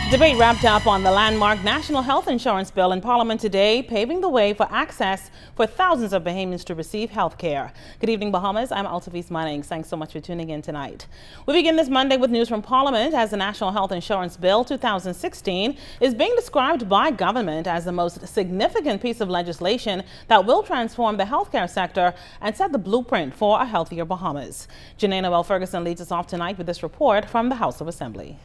Debate wrapped up on the landmark National Health Insurance Bill in Parliament today, paving the way for access for thousands of Bahamians to receive health care. Good evening, Bahamas. I'm Altavis Mannings. Thanks so much for tuning in tonight. We begin this Monday with news from Parliament as the National Health Insurance Bill 2016 is being described by government as the most significant piece of legislation that will transform the healthcare sector and set the blueprint for a healthier Bahamas. Janae Noel Ferguson leads us off tonight with this report from the House of Assembly.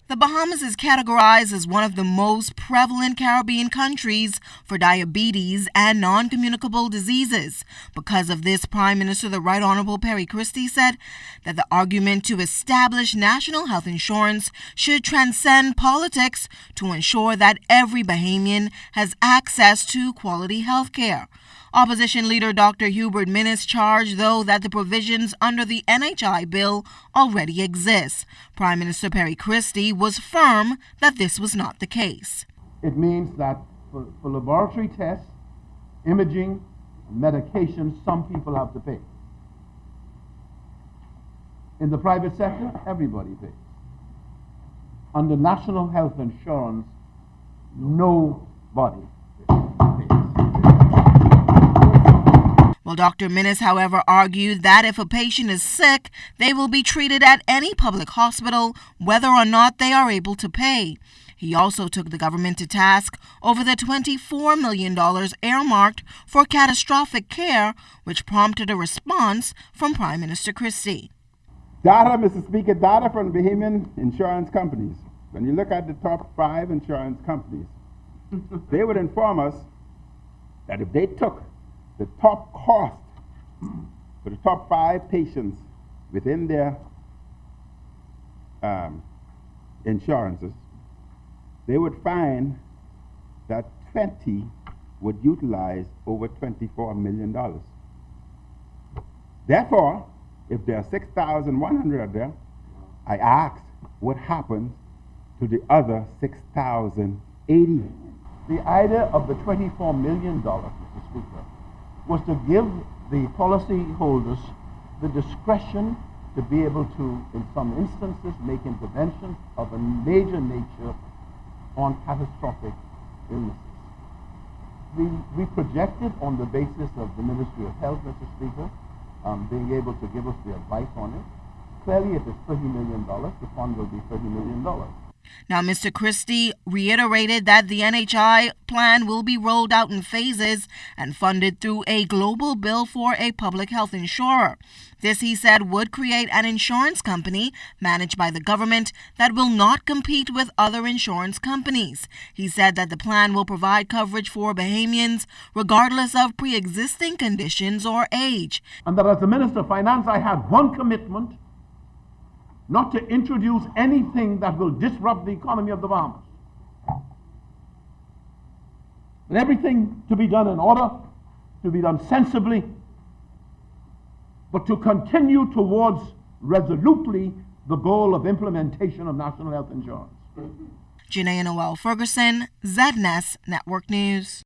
The Bahamas is categorized as one of the most prevalent Caribbean countries for diabetes and non-communicable diseases. Because of this, Prime Minister the Right Honorable Perry Christie said that the argument to establish national health insurance should transcend politics to ensure that every Bahamian has access to quality health care. Opposition leader Dr. Hubert Minnis charged, though, that the provisions under the N.H.I bill already exist. Prime Minister Perry Christie was firm that this was not the case. It means that for laboratory tests, imaging, medication, some people have to pay. In the private sector, everybody pays. Under national health insurance, nobody pays. Well, Dr. Minnis, however, argued that if a patient is sick, they will be treated at any public hospital, whether or not they are able to pay. He also took the government to task over the $24 million earmarked for catastrophic care, which prompted a response from Prime Minister Christie. Data, Mr. Speaker, data from Bahamian insurance companies. When you look at the top 5 insurance companies, they would inform us that if they took the top cost for the top 5 patients within their insurances, they would find that 20 would utilize over $24 million. Therefore, if there are 6,100 out there, I asked what happens to the other 6,080. The idea of the $24 million, Mr. Speaker, was to give the policy holders the discretion to be able to, in some instances, make interventions of a major nature on catastrophic illnesses. We projected on the basis of the Ministry of Health, Mr. Speaker, being able to give us the advice on it. Clearly, if it's $30 million, the fund will be $30 million. Now, Mr. Christie reiterated that the N.H.I plan will be rolled out in phases and funded through a global bill for a public health insurer. This, he said, would create an insurance company managed by the government that will not compete with other insurance companies. He said that the plan will provide coverage for Bahamians regardless of pre-existing conditions or age. And that as the Minister of Finance, I had one commitment: not to introduce anything that will disrupt the economy of the Bahamas. And everything to be done in order, to be done sensibly, but to continue towards resolutely the goal of implementation of national health insurance. Janae Noel Ferguson, ZNS Network News.